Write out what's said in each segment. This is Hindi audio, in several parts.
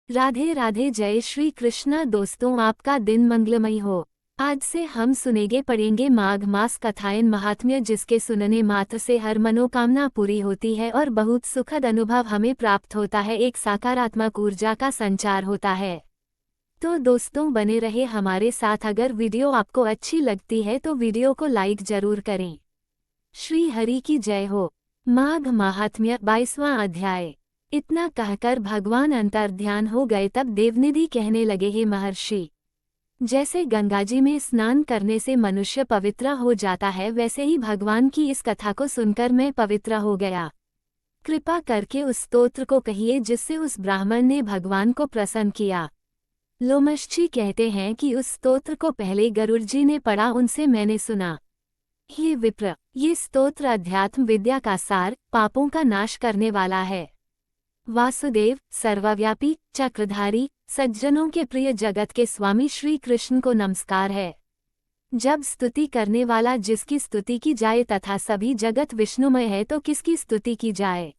राधे राधे, जय श्री कृष्णा। दोस्तों, आपका दिन मंगलमय हो। आज से हम सुनेंगे पढ़ेंगे माघ मास कथाएं महात्म्य, जिसके सुनने मात्र से हर मनोकामना पूरी होती है और बहुत सुखद अनुभव हमें प्राप्त होता है। एक सकारात्मक ऊर्जा का संचार होता है। तो दोस्तों, बने रहे हमारे साथ। अगर वीडियो आपको अच्छी लगती है तो वीडियो को लाइक जरूर करें। श्री हरि की जय हो। माघ महात्म्य 22वां अध्याय। इतना कहकर भगवान अंतर्ध्यान हो गए। तब देवनिधि कहने लगे, हे महर्षि, जैसे गंगाजी में स्नान करने से मनुष्य पवित्र हो जाता है, वैसे ही भगवान की इस कथा को सुनकर मैं पवित्र हो गया। कृपा करके उस स्तोत्र को कहिए जिससे उस ब्राह्मण ने भगवान को प्रसन्न किया। लोमशजी कहते हैं कि उस स्तोत्र को पहले गरुड़ जी ने पढ़ा, उनसे मैंने सुना। हे विप्र, ये स्तोत्र अध्यात्म विद्या का सार, पापों का नाश करने वाला है। वासुदेव, सर्वव्यापी, चक्रधारी, सज्जनों के प्रिय जगत के स्वामी श्री कृष्ण को नमस्कार है। जब स्तुति करने वाला जिसकी स्तुति की जाए तथा सभी जगत विष्णुमय है, तो किसकी स्तुति की जाए।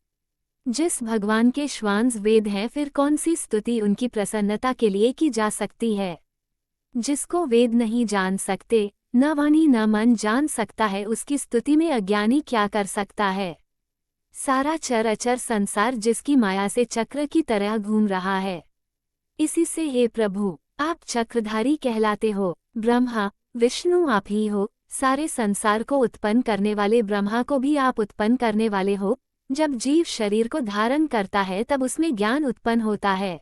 जिस भगवान के श्वांस वेद हैं, फिर कौन सी स्तुति उनकी प्रसन्नता के लिए की जा सकती है। जिसको वेद नहीं जान सकते, न वाणी न मन जान सकता है, उसकी स्तुति में अज्ञानी क्या कर सकता है। सारा चर अचर संसार जिसकी माया से चक्र की तरह घूम रहा है, इसी से हे प्रभु आप चक्रधारी कहलाते हो। ब्रह्मा विष्णु आप ही हो। सारे संसार को उत्पन्न करने वाले ब्रह्मा को भी आप उत्पन्न करने वाले हो। जब जीव शरीर को धारण करता है तब उसमें ज्ञान उत्पन्न होता है।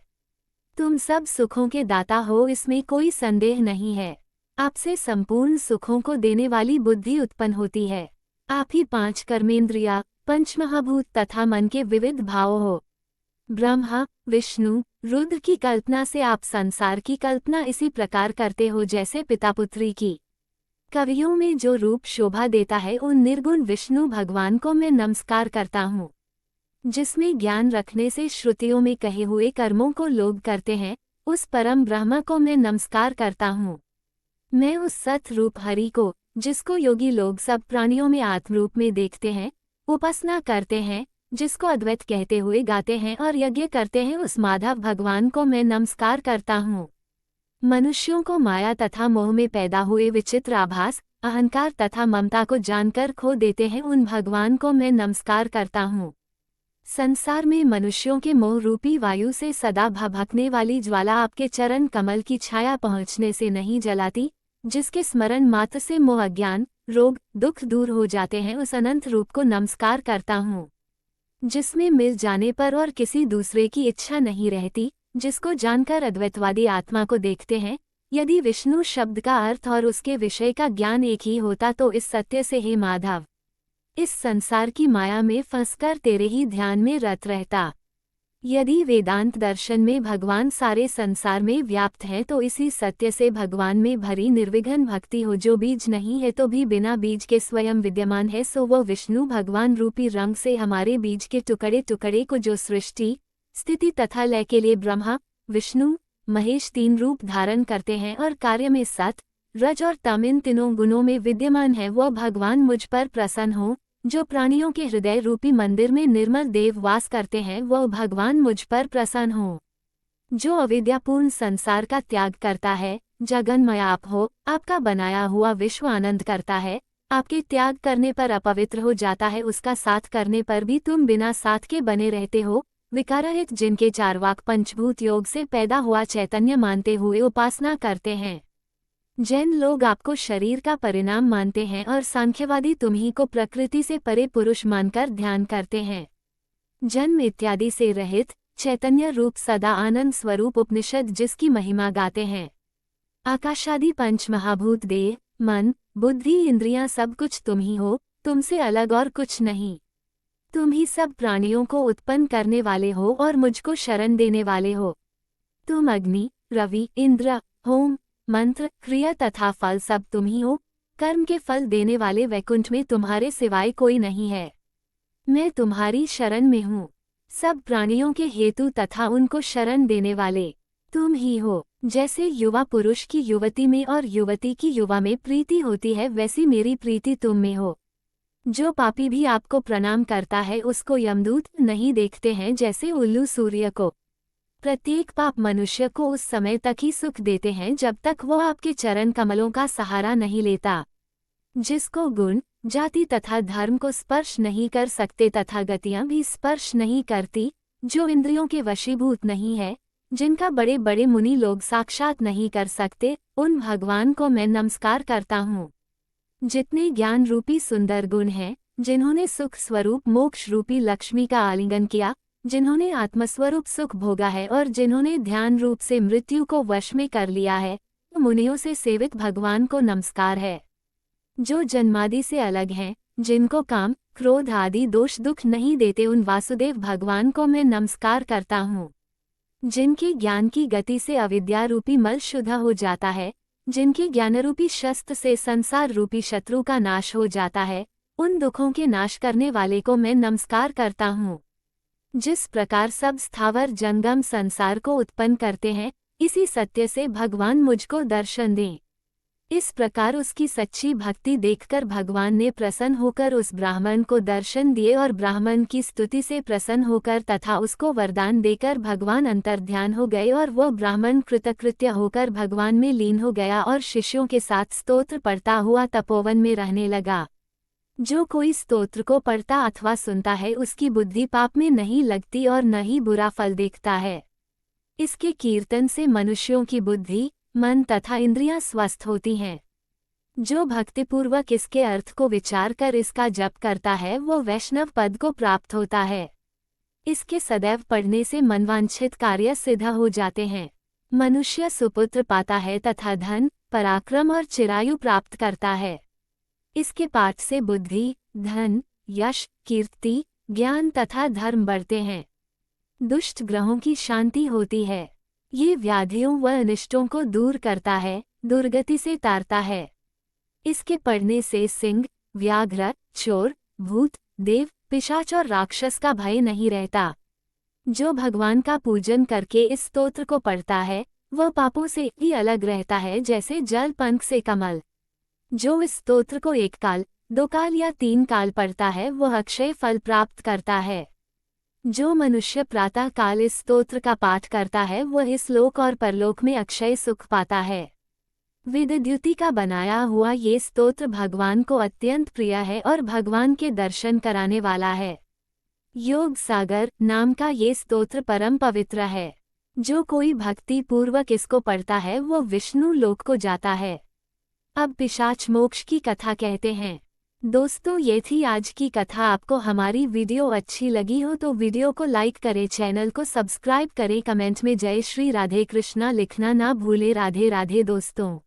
तुम सब सुखों के दाता हो, इसमें कोई संदेह नहीं है। आपसे संपूर्ण सुखों को देने वाली बुद्धि उत्पन्न होती है। आप ही 5 कर्मेंद्रिया, पंचमहाभूत तथा मन के विविध भाव हो। ब्रह्मा विष्णु रुद्र की कल्पना से आप संसार की कल्पना इसी प्रकार करते हो जैसे पिता पुत्री की। कवियों में जो रूप शोभा देता है, उन निर्गुण विष्णु भगवान को मैं नमस्कार करता हूँ। जिसमें ज्ञान रखने से श्रुतियों में कहे हुए कर्मों को लोग करते हैं, उस परम ब्रह्म को मैं नमस्कार करता हूँ। मैं उस सत रूप हरि को, जिसको योगी लोग सब प्राणियों में आत्मरूप में देखते हैं, उपासना करते हैं, जिसको अद्वैत कहते हुए गाते हैं और यज्ञ करते हैं, उस माधव भगवान को मैं नमस्कार करता हूँ। मनुष्यों को माया तथा मोह में पैदा हुए विचित्र आभास, अहंकार तथा ममता को जानकर खो देते हैं, उन भगवान को मैं नमस्कार करता हूँ। संसार में मनुष्यों के मोह रूपी वायु से सदा भभकने वाली ज्वाला आपके चरण कमल की छाया पहुँचने से नहीं जलाती। जिसके स्मरण मात्र से मोह अज्ञान रोग दुख दूर हो जाते हैं, उस अनंत रूप को नमस्कार करता हूँ। जिसमें मिल जाने पर और किसी दूसरे की इच्छा नहीं रहती, जिसको जानकर अद्वैतवादी आत्मा को देखते हैं। यदि विष्णु शब्द का अर्थ और उसके विषय का ज्ञान एक ही होता तो इस सत्य से, हे माधव, इस संसार की माया में फंसकर तेरे ही ध्यान में रत रहता। यदि वेदांत दर्शन में भगवान सारे संसार में व्याप्त है, तो इसी सत्य से भगवान में भरी निर्विघ्न भक्ति हो। जो बीज नहीं है तो भी बिना बीज के स्वयं विद्यमान है, सो वो विष्णु भगवान रूपी रंग से हमारे बीज के टुकड़े टुकड़े को, जो सृष्टि स्थिति तथा लय के लिए ब्रह्मा विष्णु महेश 3 रूप धारण करते हैं और कार्य में सत रज और तम इन तीनों गुणों में विद्यमान है, वो भगवान मुझ पर प्रसन्न हो। जो प्राणियों के हृदय रूपी मंदिर में निर्मल देव वास करते हैं, वो भगवान मुझ पर प्रसन्न हो। जो अविद्यापूर्ण संसार का त्याग करता है, जगन्मय आप हो। आपका बनाया हुआ विश्व आनंद करता है। आपके त्याग करने पर अपवित्र हो जाता है, उसका साथ करने पर भी तुम बिना साथ के बने रहते हो। विकाररहित जिनके चारवाक पंचभूत योग से पैदा हुआ चैतन्य मानते हुए उपासना करते हैं। जैन लोग आपको शरीर का परिणाम मानते हैं और सांख्यवादी तुम्ही को प्रकृति से परे पुरुष मानकर ध्यान करते हैं। जन्म इत्यादि से रहित चैतन्य रूप सदा आनंद स्वरूप उपनिषद जिसकी महिमा गाते हैं। आकाशादि पंच महाभूत देह मन बुद्धि इंद्रियां सब कुछ तुम ही हो, तुमसे अलग और कुछ नहीं। तुम ही सब प्राणियों को उत्पन्न करने वाले हो और मुझको शरण देने वाले हो। तुम अग्नि रवि इंद्र होम मंत्र क्रिया तथा फल सब तुम ही हो। कर्म के फल देने वाले वैकुंठ में तुम्हारे सिवाय कोई नहीं है। मैं तुम्हारी शरण में हूँ। सब प्राणियों के हेतु तथा उनको शरण देने वाले तुम ही हो। जैसे युवा पुरुष की युवती में और युवती की युवा में प्रीति होती है, वैसी मेरी प्रीति तुम में हो। जो पापी भी आपको प्रणाम करता है, उसको यमदूत नहीं देखते हैं जैसे उल्लू सूर्य को। प्रत्येक पाप मनुष्य को उस समय तक ही सुख देते हैं जब तक वो आपके चरण कमलों का सहारा नहीं लेता। जिसको गुण, जाति तथा धर्म को स्पर्श नहीं कर सकते तथा गतियां भी स्पर्श नहीं करती, जो इंद्रियों के वशीभूत नहीं है, जिनका बड़े बड़े मुनि लोग साक्षात नहीं कर सकते, उन भगवान को मैं नमस्कार करता हूँ। जितने ज्ञान रूपी सुंदर गुण हैं, जिन्होंने सुख स्वरूप मोक्ष रूपी लक्ष्मी का आलिंगन किया, जिन्होंने आत्मस्वरूप सुख भोगा है और जिन्होंने ध्यान रूप से मृत्यु को वश में कर लिया है, मुनियों से सेवित भगवान को नमस्कार है। जो जन्मादि से अलग हैं, जिनको काम, क्रोध आदि दोष दुख नहीं देते, उन वासुदेव भगवान को मैं नमस्कार करता हूँ। जिनके ज्ञान की गति से अविद्या रूपी मल शुद्ध हो जाता है, जिनके ज्ञानरूपी शस्त्र से संसार रूपी शत्रु का नाश हो जाता है, उन दुखों के नाश करने वाले को मैं नमस्कार करता हूँ। जिस प्रकार सब स्थावर जंगम संसार को उत्पन्न करते हैं, इसी सत्य से भगवान मुझको दर्शन दें। इस प्रकार उसकी सच्ची भक्ति देखकर भगवान ने प्रसन्न होकर उस ब्राह्मण को दर्शन दिए और ब्राह्मण की स्तुति से प्रसन्न होकर तथा उसको वरदान देकर भगवान अंतर्ध्यान हो गए और वो ब्राह्मण कृतकृत्य होकर भगवान में लीन हो गया और शिष्यों के साथ स्तोत्र पढ़ता हुआ तपोवन में रहने लगा। जो कोई स्तोत्र को पढ़ता अथवा सुनता है, उसकी बुद्धि पाप में नहीं लगती और न ही बुरा फल देखता है। इसके कीर्तन से मनुष्यों की बुद्धि, मन तथा इंद्रियां स्वस्थ होती हैं। जो भक्तिपूर्वक इसके अर्थ को विचार कर इसका जप करता है, वो वैष्णव पद को प्राप्त होता है। इसके सदैव पढ़ने से मनवांछित कार्य सिद्ध हो जाते हैं। मनुष्य सुपुत्र पाता है तथा धन, पराक्रम और चिरायु प्राप्त करता है। इसके पाठ से बुद्धि, धन, यश, कीर्ति, ज्ञान तथा धर्म बढ़ते हैं। दुष्ट ग्रहों की शांति होती है। ये व्याधियों व अनिष्टों को दूर करता है, दुर्गति से तारता है। इसके पढ़ने से सिंह, व्याघ्र, चोर, भूत, देव, पिशाच और राक्षस का भय नहीं रहता। जो भगवान का पूजन करके इस स्तोत्र को पढ़ता है, वह पापों से ही अलग रहता है, जैसे जल पंख से कमल। जो इस स्तोत्र को 1 काल, 2 काल या 3 काल पढ़ता है, वह अक्षय फल प्राप्त करता है। जो मनुष्य प्रातः काल इस स्तोत्र का पाठ करता है, वह इस लोक और परलोक में अक्षय सुख पाता है। विद्युति का बनाया हुआ ये स्तोत्र भगवान को अत्यंत प्रिय है और भगवान के दर्शन कराने वाला है। योग सागर नाम का ये स्तोत्र परम पवित्र है। जो कोई भक्ति पूर्वक इसको पढ़ता है, वो विष्णु लोक को जाता है। अब पिशाच मोक्ष की कथा कहते हैं। दोस्तों, ये थी आज की कथा। आपको हमारी वीडियो अच्छी लगी हो तो वीडियो को लाइक करें, चैनल को सब्सक्राइब करें, कमेंट में जय श्री राधे कृष्णा लिखना ना भूले। राधे राधे दोस्तों।